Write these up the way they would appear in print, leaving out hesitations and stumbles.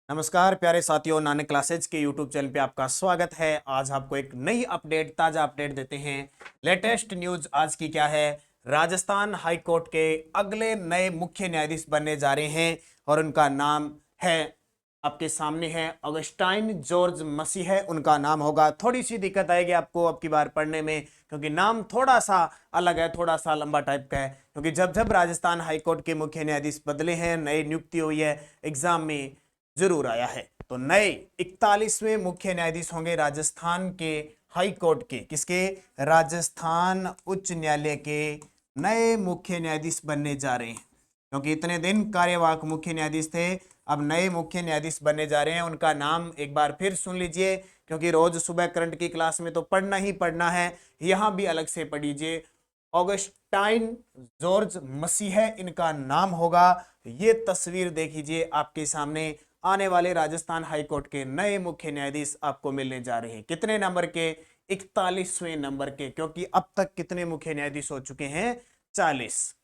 नमस्कार प्यारे साथियों, नानक क्लासेज के यूट्यूब चैनल पे आपका स्वागत है। आज आपको एक नई अपडेट, ताजा अपडेट देते हैं। लेटेस्ट न्यूज आज की क्या है? राजस्थान हाई कोर्ट के अगले नए मुख्य न्यायाधीश बनने जा रहे हैं और उनका नाम है, आपके सामने है, ऑगस्टाइन जॉर्ज मसीह है उनका नाम होगा। थोड़ी सी दिक्कत आएगी आपको अब की बार पढ़ने में, क्योंकि नाम थोड़ा सा अलग है, थोड़ा सा लंबा टाइप का है। क्योंकि जब जब राजस्थान हाईकोर्ट के मुख्य न्यायाधीश बदले हैं, नई नियुक्ति हुई है, एग्जाम में जरूर आया है। तो नए 41वें मुख्य न्यायाधीश होंगे राजस्थान के हाई कोर्ट के, किसके? राजस्थान उच्च न्यायालय के नए मुख्य न्यायाधीश बनने जा रहे हैं। क्योंकि इतने दिन कार्यवाहक मुख्य न्यायाधीश थे, अब नए मुख्य न्यायाधीश बनने जा रहे हैं। उनका नाम एक बार फिर सुन लीजिए, क्योंकि रोज सुबह करंट की क्लास में तो पढ़ना ही पढ़ना है, यहां भी अलग से पढ़ लीजिए। ऑगस्टाइन जॉर्ज मसीह इनका नाम होगा। ये तस्वीर देखिए आपके सामने, आने वाले राजस्थान हाईकोर्ट के नए मुख्य न्यायाधीश आपको मिलने जा रहे हैं। कितने नंबर के? 41वें नंबर के, क्योंकि अब तक कितने मुख्य न्यायाधीश हो चुके हैं? 40।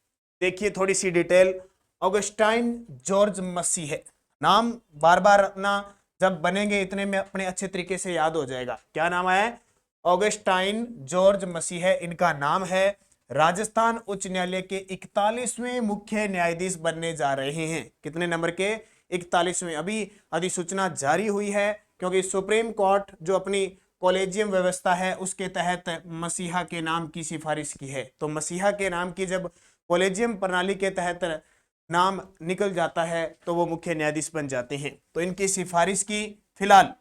देखिए थोड़ी सी डिटेल। ऑगस्टाइन जॉर्ज मसीह नाम बार बार अपना जब बनेंगे इतने में अपने अच्छे तरीके से याद हो जाएगा। क्या नाम है? ऑगस्टाइन जॉर्ज मसीह इनका नाम है। राजस्थान उच्च न्यायालय के 41वें मुख्य न्यायाधीश बनने जा रहे हैं। कितने नंबर के? 41वें। अभी अधिसूचना जारी हुई है, क्योंकि सुप्रीम कोर्ट जो अपनी कॉलेजियम व्यवस्था है उसके तहत मसीहा के नाम की सिफारिश की है। तो मसीहा के नाम की जब कॉलेजियम प्रणाली के तहत नाम निकल जाता है तो वो मुख्य न्यायाधीश बन जाते हैं। तो इनकी सिफारिश की फिलहाल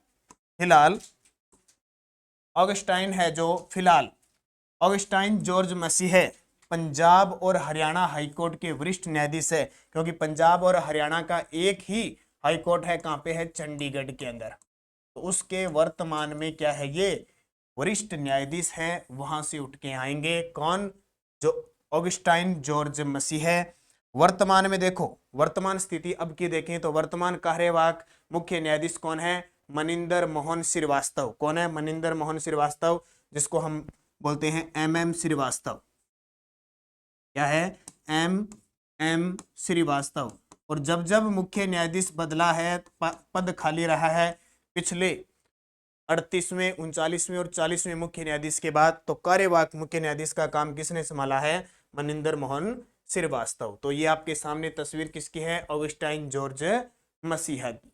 फिलहाल ऑगस्टाइन है, जो फिलहाल ऑगस्टाइन जॉर्ज मसीह पंजाब और हरियाणा हाईकोर्ट के वरिष्ठ न्यायाधीश है। क्योंकि पंजाब और हरियाणा का एक ही हाईकोर्ट है, कहां पे है? चंडीगढ़ के अंदर। तो उसके वर्तमान में क्या है, ये वरिष्ठ न्यायाधीश है, वहां से उठ के आएंगे। कौन? जो ऑगस्टाइन जॉर्ज मसीह है। वर्तमान में देखो, वर्तमान स्थिति अब की देखें तो वर्तमान कार्यवाहक मुख्य न्यायाधीश कौन है? मनिंदर मोहन श्रीवास्तव। कौन है? मनिंदर मोहन श्रीवास्तव, जिसको हम बोलते हैं MM श्रीवास्तव। क्या है? MM श्रीवास्तव। और जब जब मुख्य न्यायाधीश बदला है, पद खाली रहा है पिछले 38वें, 39वें और 40वें मुख्य न्यायाधीश के बाद, तो कार्यवाहक मुख्य न्यायाधीश का काम किसने संभाला है? मनिंदर मोहन श्रीवास्तव। तो ये आपके सामने तस्वीर किसकी है? ऑगस्टाइन जॉर्ज मसीहा की।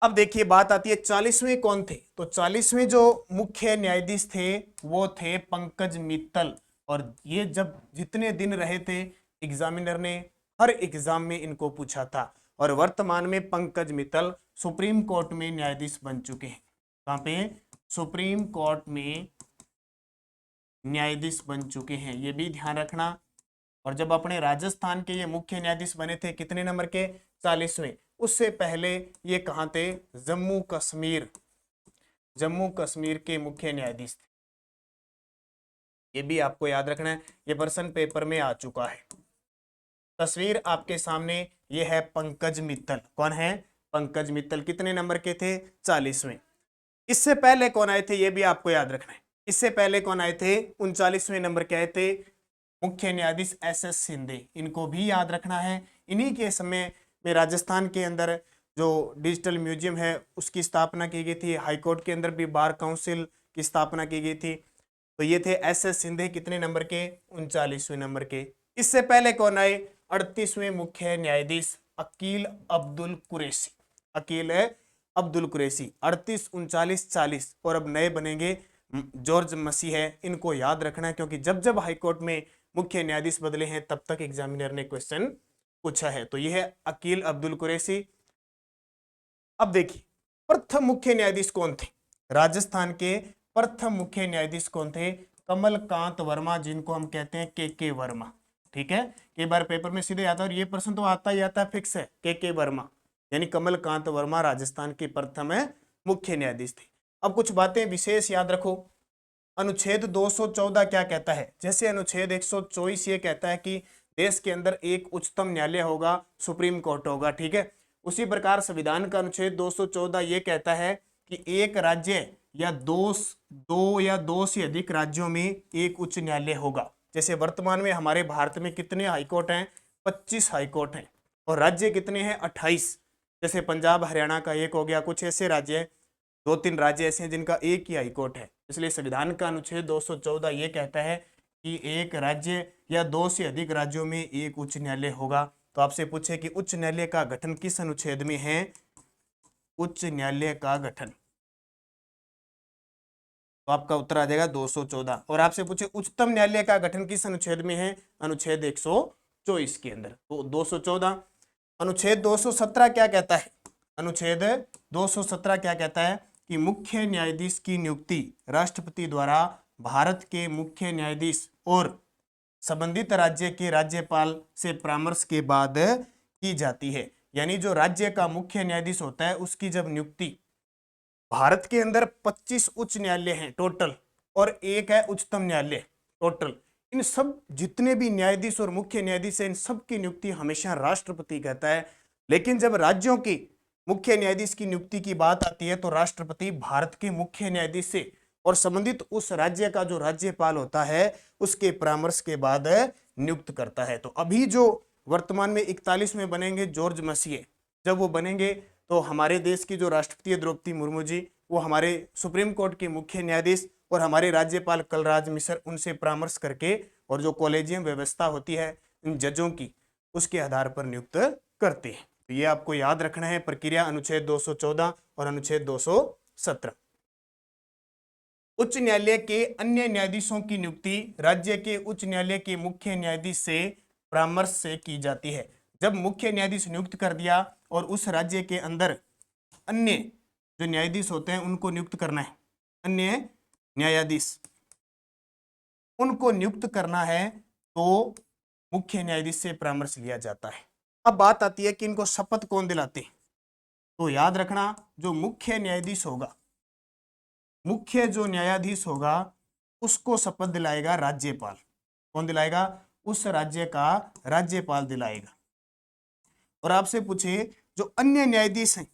अब देखिए बात आती है 40वें कौन थे? तो 40वें जो मुख्य न्यायाधीश थे वो थे पंकज मित्तल। और ये जब जितने दिन रहे थे, एग्जामिनर ने हर एग्जाम में इनको पूछा था। और वर्तमान में पंकज मित्तल सुप्रीम कोर्ट में न्यायाधीश बन चुके हैं। कहां पे? सुप्रीम कोर्ट में न्यायाधीश बन चुके हैं, ये भी ध्यान रखना। और जब अपने राजस्थान के ये मुख्य न्यायाधीश बने थे, कितने नंबर के? 40वें। उससे पहले ये कहां थे? जम्मू कश्मीर, जम्मू कश्मीर के मुख्य न्यायाधीश थे। ये भी आपको याद रखना है, ये प्रश्न पेपर में आ चुका है। तस्वीर आपके सामने ये है पंकज मित्तल। कौन है? पंकज मित्तल। कितने नंबर के थे? 40वें। इससे पहले कौन आए थे? ये भी आपको याद रखना है। इससे पहले कौन आए थे? 39वें नंबर के आए थे मुख्य न्यायाधीश SS शिंदे। इनको भी याद रखना है। इन्हीं के समय में राजस्थान के अंदर जो डिजिटल म्यूजियम है उसकी स्थापना की गई थी। हाईकोर्ट के अंदर भी बार काउंसिल की स्थापना की गई थी। तो ये थे SS शिंदे। कितने नंबर के? 39वें नंबर के। इससे पहले कौन आए? 38वें मुख्य न्यायाधीश अकील अब्दुल कुरैशी। अकील अब्दुल कुरैशी। 38, 39, 40 और अब नए बनेंगे जॉर्ज मसीह है। इनको याद रखना है, क्योंकि जब जब हाईकोर्ट में मुख्य न्यायाधीश बदले हैं तब तक एग्जामिनर ने क्वेश्चन पूछा है। तो यह है अकील अब्दुल कुरैशी। अब देखिए प्रथम मुख्य न्यायाधीश कौन थे? राजस्थान के प्रथम मुख्य न्यायाधीश कौन थे? कमलकांत वर्मा, जिनको हम कहते हैं KK वर्मा। ठीक है, कई बार पेपर में सीधे आता है और ये प्रश्न तो आता ही आता है, फिक्स है। KK वर्मा यानी कमलकांत वर्मा राजस्थान के प्रथम मुख्य न्यायाधीश थे। अब कुछ बातें विशेष याद रखो। अनुच्छेद 214 क्या कहता है? जैसे अनुच्छेद 124 ये कहता है कि देश के अंदर एक उच्चतम न्यायालय होगा, सुप्रीम कोर्ट होगा। ठीक है, उसी प्रकार संविधान का अनुच्छेद 214 ये कहता है कि एक राज्य या दो या दो से अधिक राज्यों में एक उच्च न्यायालय होगा। जैसे वर्तमान में हमारे भारत में कितने हाईकोर्ट हैं? 25 हाईकोर्ट हैं। और राज्य कितने हैं? 28। जैसे पंजाब हरियाणा का एक हो गया, कुछ ऐसे राज्य है, 2-3 राज्य ऐसे हैं जिनका एक ही हाईकोर्ट है। इसलिए संविधान का अनुच्छेद 214 ये कहता है कि एक राज्य या 2 से अधिक राज्यों में एक उच्च न्यायालय होगा। तो आपसे पूछे कि उच्च न्यायालय का गठन किस अनुच्छेद में है? उच्च न्यायालय का गठन, तो आपका उत्तर आ जाएगा 214। और आपसे पूछे उच्चतम न्यायालय का गठन किस अनुच्छेद में है? अनुच्छेद 124 के अंदर, तो 214। अनुच्छेद 217 क्या कहता है? अनुच्छेद 217 क्या कहता है कि मुख्य न्यायाधीश की नियुक्ति राष्ट्रपति द्वारा भारत के मुख्य न्यायाधीश और संबंधित राज्य के राज्यपाल से परामर्श के बाद की जाती है। यानी जो राज्य का मुख्य न्यायाधीश होता है उसकी जब नियुक्ति, भारत के अंदर 25 उच्च न्यायालय हैं टोटल और एक है उच्चतम न्यायालय टोटल, इन सब जितने भी न्यायाधीश और मुख्य न्यायाधीश हैं इन सब की नियुक्ति हमेशा राष्ट्रपति कहता है। लेकिन जब राज्यों की मुख्य न्यायाधीश की नियुक्ति की बात आती है तो राष्ट्रपति भारत के मुख्य न्यायाधीश से और संबंधित उस राज्य का जो राज्यपाल होता है उसके परामर्श के बाद नियुक्त करता है। तो अभी जो वर्तमान में 41 में बनेंगे जॉर्ज मसीह, जब वो बनेंगे तो हमारे देश की जो राष्ट्रपति द्रौपदी मुर्मू जी, वो हमारे सुप्रीम कोर्ट के मुख्य न्यायाधीश और हमारे राज्यपाल कलराज मिश्र उनसे परामर्श करके और जो कॉलेजियम व्यवस्था होती है इन जजों की उसके आधार पर नियुक्त करते हैं। तो ये आपको याद रखना है प्रक्रिया, अनुच्छेद 214 और अनुच्छेद 217। उच्च न्यायालय के अन्य न्यायाधीशों की नियुक्ति राज्य के उच्च न्यायालय के मुख्य न्यायाधीश से परामर्श से की जाती है। जब मुख्य न्यायाधीश नियुक्त कर दिया और उस राज्य के अंदर अन्य जो न्यायाधीश होते हैं उनको नियुक्त करना है, अन्य न्यायाधीश उनको नियुक्त करना है तो मुख्य न्यायाधीश से परामर्श लिया जाता है। अब बात आती है कि इनको शपथ कौन दिलाते हैं? तो याद रखना जो मुख्य न्यायाधीश होगा, मुख्य जो न्यायाधीश होगा उसको शपथ दिलाएगा राज्यपाल। कौन दिलाएगा? उस राज्य का राज्यपाल दिलाएगा। और आपसे पूछे जो अन्य न्यायाधीश हैं,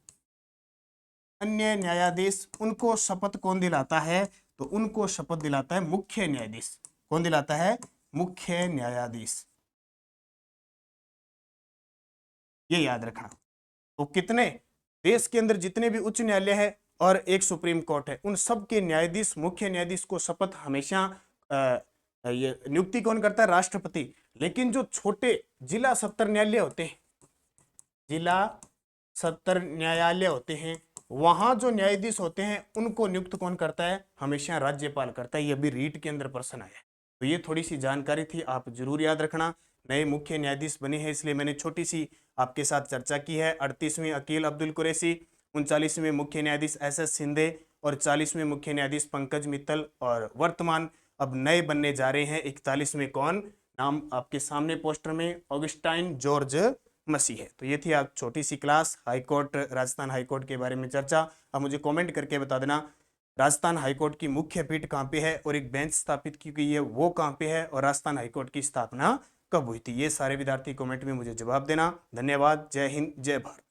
अन्य न्यायाधीश उनको शपथ कौन दिलाता है? तो उनको शपथ दिलाता है मुख्य न्यायाधीश। कौन दिलाता है? मुख्य न्यायाधीश। ये याद रखना। तो कितने देश के अंदर जितने भी उच्च न्यायालय है और एक सुप्रीम कोर्ट है, उन सब के न्यायाधीश, मुख्य न्यायाधीश को शपथ हमेशा ये नियुक्ति कौन करता है? राष्ट्रपति। लेकिन जो छोटे जिला सत्र न्यायालय होते हैं, जिला सत्र न्यायालय होते हैं, वहां जो न्यायाधीश होते हैं उनको नियुक्त कौन करता है? हमेशा राज्यपाल करता है। ये अभी रीट के अंदर प्रश्न आया है। तो ये थोड़ी सी जानकारी थी, आप जरूर याद रखना। नए मुख्य न्यायाधीश बने हैं इसलिए मैंने छोटी सी आपके साथ चर्चा की है। 38वें अकील अब्दुल कुरैशी, 39वें मुख्य न्यायाधीश एस.एस. शिंदे और 40वें मुख्य न्यायाधीश पंकज मित्तल, और वर्तमान अब नए बनने जा रहे हैं 41वें। कौन? नाम आपके सामने पोस्टर में, ऑगस्टाइन जॉर्ज मसीह है। तो ये थी आप छोटी सी क्लास हाईकोर्ट, राजस्थान हाईकोर्ट के बारे में चर्चा। अब मुझे कमेंट करके बता देना राजस्थान हाईकोर्ट की मुख्य पीठ कहाँ पे है और एक बेंच स्थापित की गई है वो कहाँ पे है, और राजस्थान हाईकोर्ट की स्थापना कब हुई थी। ये सारे विद्यार्थी कमेंट में मुझे जवाब देना। धन्यवाद। जय हिंद, जय भारत।